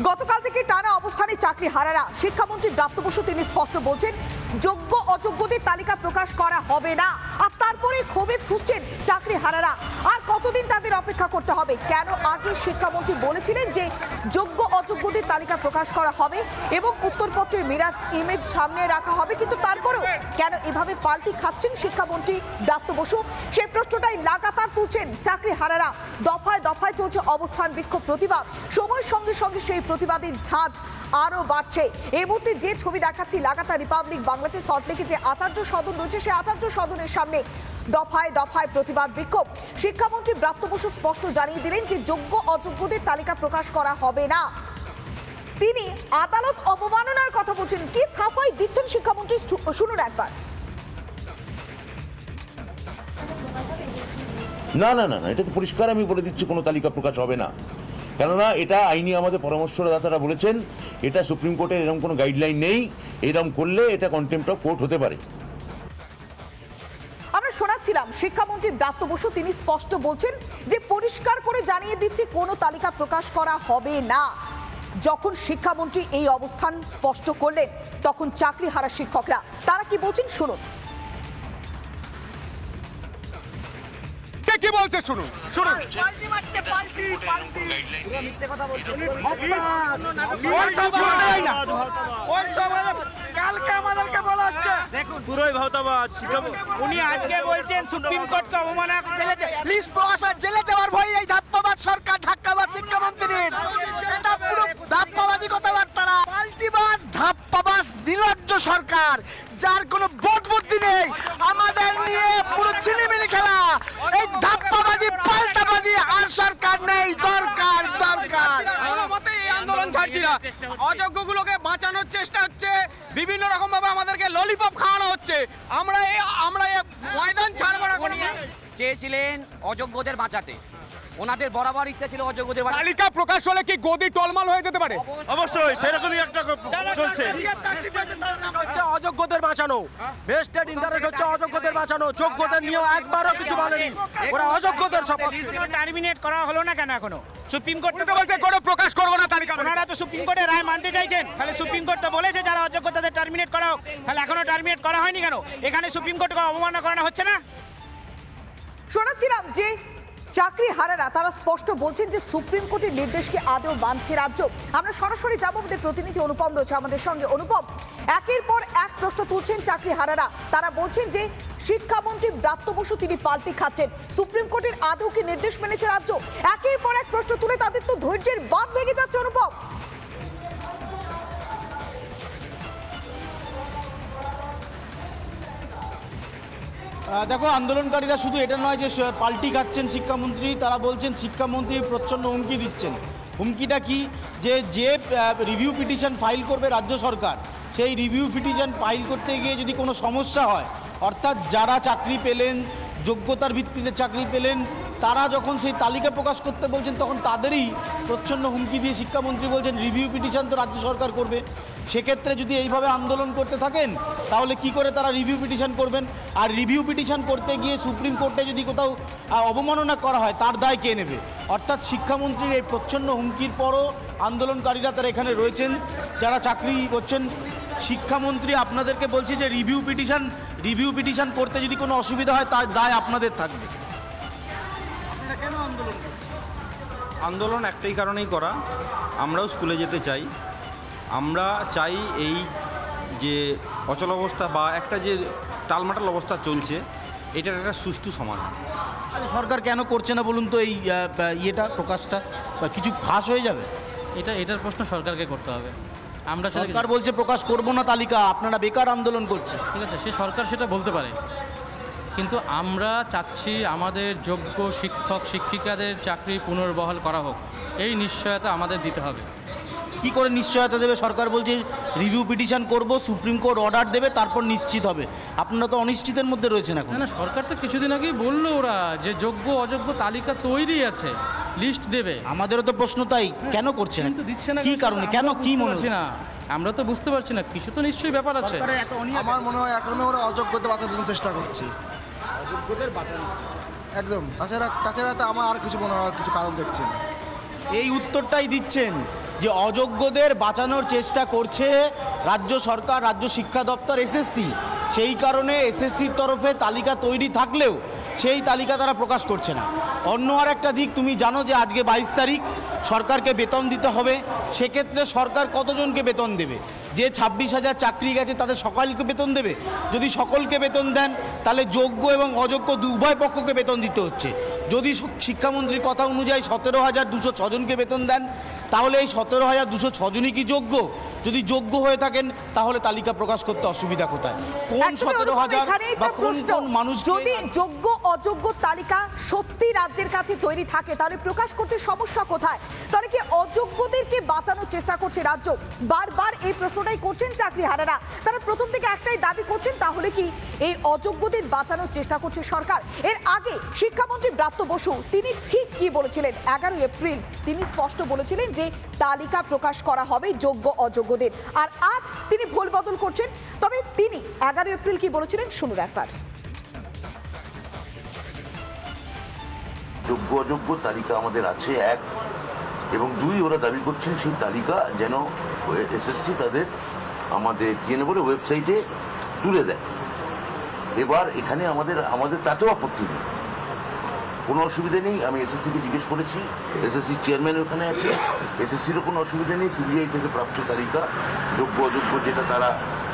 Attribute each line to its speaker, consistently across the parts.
Speaker 1: গতকাল থেকে টানা অবস্থানে চাকরি হারারা। শিক্ষামন্ত্রী ব্রাত্য বসু তিনি স্পষ্ট বলছেন যোগ্য অযোগ্যদের তালিকা প্রকাশ করা হবে না। আর তারপরে ক্ষোভে ফুঁসছেন চাকরি হারারা। আর কতদিন তাদের অপেক্ষা করতে হবে? কেন আগে শিক্ষামন্ত্রী বলেছিলেন যে যোগ্য অযোগ্যদের তালিকা প্রকাশ করা হবে এবং উত্তরপত্রের মিরাজ ইমেজ সামনে রাখা হবে, কিন্তু তারপরেও কেন এভাবে পাল্টি খাচ্ছেন শিক্ষামন্ত্রী ব্রাত্য বসু? সেই প্রশ্নটাই লাগাতার তুলছেন চাকরি হারারা। দফায় দফায় চলছে অবস্থান, বিক্ষোভ, প্রতিবাদ। সময়ের সঙ্গে সঙ্গে সেই প্রতিবাদের ঝাঁজ আরো বাড়ছে। এই মুহূর্তে যে ছবি দেখাচ্ছি, লাগাতার রিপাবলিক বাংলাতে সল্টলেকে যে আচার্য সদন রয়েছে, সেই আচার্য সদনের সামনে দফায় দফায় প্রতিবাদ, বিক্ষোভ। শিক্ষামন্ত্রী ব্রাত্য বসু স্পষ্ট জানিয়ে দিলেন যে যোগ্য অযোগ্যদের তালিকা প্রকাশ করা হবে না। তিনি আদালত অবমাননার কথা বলছেন। কি সাফাই দিচ্ছেন শিক্ষামন্ত্রী, শুনুন একবার।
Speaker 2: না না না না, এটা তো পরিষ্কার আমি বলে দিচ্ছি, কোনো তালিকা প্রকাশ হবে না। কেননা এটা আইনি আমাদের পরামর্শদাতারা বলেছেন, এটা সুপ্রিম কোর্টের এরকম কোনো গাইডলাইন নেই। এরকম করলে এটা কন্টেম্প্ট অফ কোর্ট হতে পারে।
Speaker 1: আমরা শোনাচ্ছিলাম শিক্ষামন্ত্রী ব্রাত্য বসু তিনি স্পষ্ট বলছেন যে পরিষ্কার করে জানিয়ে দিচ্ছি কোনো তালিকা প্রকাশ করা হবে না। যখন শিক্ষামন্ত্রী এই অবস্থান স্পষ্ট করলেন তখন চাকরি হারা শিক্ষকরা তারা কি বলছেন শুনুন।
Speaker 3: কি বলছে শুনুন শুনুন। কালকে আমাদেরকে বলা হচ্ছে দেখুন পুরোই ভাওতাবাদ। উনি আজকে বলছেন সুপ্রিম কোর্টকে অবমাননা করেছে। লিস্ট প্রকাশ জেলে যাওয়ার ভয় এই ধাপ্পাবাদ সরকার, ধাক্কাবাদ শিক্ষামন্ত্রীর। এটা পুরো ধাপ্পাবাজি কথাবার্তা, পাল্টিবাজ, ধাপ্পাবাজ, নির্লজ্জ সরকার যার কোনো বোধ বুদ্ধি নেই। আমাদের নিয়ে পুরো ছিনিমিনি খেলা, এই ধাপ্পাবাজি, পাল্টাবাজি আর সরকার নেই। দরকার দরকার এই আন্দোলন ছাড়ছি না। অযোগ্যগুলোকে বাঁচানোর চেষ্টা হচ্ছে, বিভিন্ন রকম ভাবে আমাদেরকে ললিপপ খাওয়ানো হচ্ছে। আমরা ময়দান ছাড়বো না।
Speaker 4: চেয়েছিলেন অযোগ্যদের বাঁচাতে, ওনাদের বরাবর ইচ্ছা ছিল অযোগ্যদের বাঁচাতে।
Speaker 3: তালিকা প্রকাশ হলে কি গদি টলমাল হয়ে যেতে পারে?
Speaker 5: অবশ্যই সেরকমই একটা চলছে।
Speaker 4: হচ্ছে অযোগ্যদের বাঁচানো, ভেস্টেড ইন্টারেস্ট হচ্ছে অযোগ্যদের বাঁচানো। যোগ্যদের নিয়েও একবারও কিছু বলেনি, ওরা অযোগ্যদের সপক্ষে।
Speaker 6: টার্মিনেট করা হলো না কেন এখনো? সুপ্রিম কোর্ট
Speaker 3: তো বলছে কোনো প্রকাশ করবো না তালিকা।
Speaker 6: ওনারা তো সুপ্রিম কোর্টের রায় মানতে চাইছেন, তাহলে সুপ্রিম কোর্ট তো বলেছে যারা অযোগ্য তাদের টার্মিনেট করা হোক, তাহলে এখনো টার্মিনেট করা হয়নি কেন? এখানে সুপ্রিম কোর্টকে অবমাননা করানো হচ্ছে না?
Speaker 1: শোনাচ্ছিলাম যে চাকরি হারারা তারা স্পষ্ট বলছেন যে সুপ্রিম কোর্টের নির্দেশকে আদৌ মানছে রাজ্য। আমরা সরাসরি যাবো, আমাদের প্রতিনিধি অনুপম রয়েছে আমাদের সঙ্গে। অনুপম, একের পর এক প্রশ্ন তুলছেন চাকরি হারারা। তারা বলছেন যে শিক্ষামন্ত্রী ব্রাত্য বসু তিনি পাল্টি খাচ্ছেন, সুপ্রিম কোর্টের আদৌ কি নির্দেশ মেনেছে রাজ্য? একের পর এক প্রশ্ন তুলে তাদের তো ধৈর্যের বাঁধ ভেঙে যাচ্ছে। অনুপম,
Speaker 7: দেখো, আন্দোলনকারীরা শুধু এটা নয় যে পাল্টি খাচ্ছেন শিক্ষামন্ত্রী, তারা বলছেন শিক্ষামন্ত্রী প্রচণ্ড হুমকি দিচ্ছেন। হুমকিটা কি? যে রিভিউ পিটিশন ফাইল করবে রাজ্য সরকার, সেই রিভিউ পিটিশন ফাইল করতে গিয়ে যদি কোনো সমস্যা হয়, অর্থাৎ যারা চাকরি পেলেন, যোগ্যতার ভিত্তিতে চাকরি পেলেন, তারা যখন সেই তালিকা প্রকাশ করতে বলছেন তখন তাদেরই প্রচ্ছন্ন হুমকি দিয়ে শিক্ষামন্ত্রী বলছেন রিভিউ পিটিশন তো রাজ্য সরকার করবে। সেক্ষেত্রে যদি এইভাবে আন্দোলন করতে থাকেন তাহলে কি করে তারা রিভিউ পিটিশন করবেন? আর রিভিউ পিটিশন করতে গিয়ে সুপ্রিম কোর্টে যদি কোথাও অবমাননা করা হয় তার দায় কে নেবে? অর্থাৎ শিক্ষামন্ত্রীর এই প্রচ্ছন্ন হুমকির পরও আন্দোলনকারীরা তারা এখানে রয়েছেন, যারা চাকরি করছেন। শিক্ষামন্ত্রী আপনাদেরকে বলছি যে রিভিউ পিটিশন করতে যদি কোনো অসুবিধা হয় তার দায় আপনাদের থাকবে।
Speaker 5: কেন আন্দোলন একটাই কারণেই করা, আমরাও স্কুলে যেতে চাই। আমরা চাই এই যে অচল অবস্থা বা একটা যে টালমাটাল অবস্থা চলছে, এটার একটা সুষ্ঠু সমাধান।
Speaker 7: সরকার কেন করছে না বলুন তো? এই প্রকাশটা কিছু ফাঁস হয়ে যাবে?
Speaker 8: এটার প্রশ্ন সরকারকে করতে হবে। আমরা
Speaker 7: সরকার বলছে প্রকাশ করব না তালিকা, আপনারা বেকার আন্দোলন করছেন।
Speaker 8: ঠিক আছে, সে সরকার সেটা বলতে পারে, কিন্তু আমরা চাচ্ছি আমাদের যোগ্য শিক্ষক শিক্ষিকাদের চাকরি পুনর্বহাল করা হোক, এই নিশ্চয়তা আমাদের দিতে হবে।
Speaker 7: কি করে নিশ্চয়তা দেবে? সরকার বলছে রিভিউ পিটিশন করব, সুপ্রিম কোর্ট অর্ডার দেবে, তারপর নিশ্চিত হবে। আপনারা তো অনিশ্চিতের মধ্যে রয়েছেন এখন।
Speaker 8: না, সরকার তো কিছুদিন আগেই বললো ওরা যে যোগ্য অযোগ্য তালিকা তৈরি আছে, লিস্ট দেবে।
Speaker 7: আমাদেরও তো প্রশ্ন তাই, কেন করছে না?
Speaker 8: দিচ্ছে না
Speaker 7: কি কারণে? কেন? কি মনে হচ্ছে
Speaker 8: না? আমরা তো বুঝতে পারছি না, কিছু তো নিশ্চয়ই ব্যাপার আছে।
Speaker 9: আমার মনে হয় এখনো ওরা অযোগ্যতা বাঁচানোর চেষ্টা করছে। অযোগ্যদের বাঁচানো একদম। তাছাড়া তো আমার আর কিছু মনে হয় কিছু কারণ দেখছেন।
Speaker 7: এই উত্তরটাই দিচ্ছেন যে অযোগ্যদের বাঁচানোর চেষ্টা করছে রাজ্য সরকার, রাজ্য শিক্ষা দপ্তর, এসএসসি। সেই কারণে এসএসসির তরফে তালিকা তৈরি থাকলেও সেই তালিকা তারা প্রকাশ করছে না। অন্য আর একটা দিক, তুমি জানো যে আজকে 22 তারিখ, সরকারকে বেতন দিতে হবে। সেক্ষেত্রে সরকার কতজনকে বেতন দেবে? যে 26,000 চাকরি গেছে তাদের সকলকে বেতন দেবে? যদি সকলকে বেতন দেন তাহলে যোগ্য এবং অযোগ্য উভয় পক্ষকে বেতন দিতে হচ্ছে। যদি শিক্ষামন্ত্রীর কথা অনুযায়ী 17,206 জনকে বেতন দেন, তাহলে এই 17,206 জনই কি যোগ্য? যদি যোগ্য হয়ে থাকেন তাহলে তালিকা প্রকাশ করতে অসুবিধা কোথায়? কোন 17,000 বা কোন কোন মানুষ?
Speaker 1: যদি যোগ্য অযোগ্য তালিকা সত্যি রাজ্যের কাছে তৈরি থাকে তাহলে প্রকাশ করতে সমস্যা কোথায়? তাহলে কি অযোগ্যদেরকে বাঁচানোর চেষ্টা করছে রাজ্য? বারবার এই প্রশ্নটাই করছেন চাকরিহারারা। তারা প্রথম থেকে একটাই দাবি করছেন, তাহলে কি এই অযোগ্যদের বাঁচানোর চেষ্টা করছে সরকার? এর আগে শিক্ষামন্ত্রী ব্রাত্য বসু তিনি ঠিক কি বলেছিলেন? 11 এপ্রিল তিনি স্পষ্ট বলেছিলেন যে তালিকা প্রকাশ করা হবে যোগ্য অযোগ্যদের। আর আজ তিনি ভুল বদল করছেন। তবে তিনি 11 এপ্রিল কি বলেছিলেন শুনুন একবার।
Speaker 2: যোগ্য অযোগ্য তালিকা আমাদের আছে 1, এবং 2 ওরা দাবি করছেন সেই তালিকা যেন এসএসসি তাদের আমাদের বলে ওয়েবসাইটে তুলে দেয়। এবার এখানে আমাদের তাতেও আপত্তি নেই, কোনো অসুবিধা নেই। আমি এসএসসিকে জিজ্ঞেস করেছি, এসএসসি চেয়ারম্যান ওখানে আছে, এসএসসিরও কোনো অসুবিধা নেই। সিবিআই থেকে প্রাপ্ত তালিকা যোগ্য অযোগ্য যেটা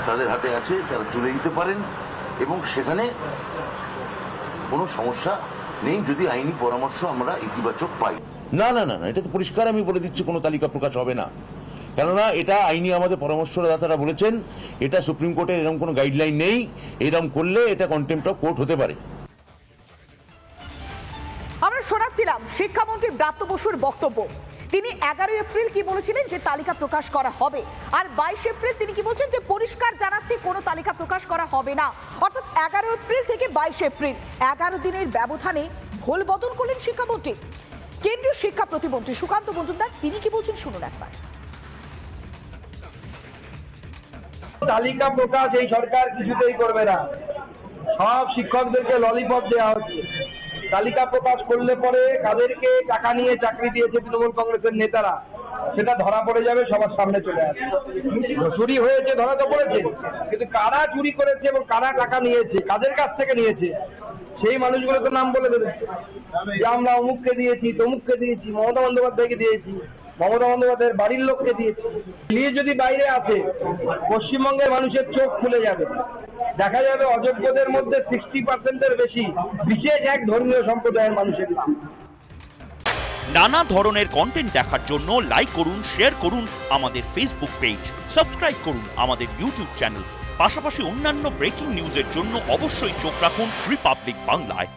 Speaker 2: তাদের হাতে আছে তারা তুলে দিতে পারেন, এবং সেখানে কোনো সমস্যা নেই যদি আইনি পরামর্শ আমরা ইতিবাচক পাই। না না না না, এটা তো পরিষ্কার আমি বলে দিচ্ছি, কোনো তালিকা প্রকাশ হবে না। কেননা এটা আইনি আমাদের পরামর্শদাতারা বলেছেন, এটা সুপ্রিম কোর্টের এরকম কোনো গাইডলাইন নেই। এরকম করলে এটা কন্টেম্প্ট অফ কোর্ট হতে পারে।
Speaker 1: আমরা শোনাচ্ছিলাম শিক্ষামন্ত্রী ব্রাত্য বসুর বক্তব্য। তিনি 11 এপ্রিল কি বলেছিলেন যে তালিকা প্রকাশ করা হবে, আর 22 এপ্রিল তিনি কি বলছেন যে পরিষ্কার জানাচ্ছি কোনো তালিকা প্রকাশ করা হবে না। অর্থাৎ 11 এপ্রিল থেকে 22 এপ্রিল 11 দিনের ব্যবধানে ভুল বদল করলেন শিক্ষামন্ত্রী। কেন্দ্রীয় শিক্ষা প্রতিমন্ত্রী সুকান্ত মজুমদার তিনি কি বলছেন শুনুন একবার।
Speaker 10: তালিকা প্রকাশ এই সরকার কিছুতেই করবে না। সব শিক্ষকদেরকে ললিপপ দেওয়া হচ্ছে। তালিকা প্রকাশ করলে পরে কাদেরকে টাকা নিয়ে চাকরি দিয়েছে তৃণমূল কংগ্রেসের নেতারা সেটা ধরা পড়ে যাবে, সবার সামনে চলে আসবে। চুরি হয়েছে ধরা তো পড়েছে, কিন্তু কারা চুরি করেছে এবং কারা টাকা নিয়েছে, কাদের কাছ থেকে নিয়েছে সেই মানুষগুলো তো নাম বলে দেবে যে আমরা অমুককে দিয়েছি, তমুককে দিয়েছি, মমতা বন্দ্যোপাধ্যায়কে দিয়েছি, মমতা বন্দ্যোপাধ্যায়ের বাড়ির লোককে দিয়েছি। নিয়ে যদি বাইরে আসে পশ্চিমবঙ্গের মানুষের চোখ খুলে যাবে। দেখা যাবে অযোগ্যদের মধ্যে 60%-এর বেশি বিশেষ এক ধর্মীয় সম্প্রদায়ের মানুষের নাম।
Speaker 11: নানা ধরনের কন্টেন্ট দেখার জন্য লাইক করুন, শেয়ার করুন আমাদের ফেসবুক পেজ, সাবস্ক্রাইব করুন আমাদের ইউটিউব চ্যানেল। পাশাপাশি অন্যান্য ব্রেকিং নিউজের জন্য অবশ্যই চোখ রাখুন রিপাবলিক বাংলায়।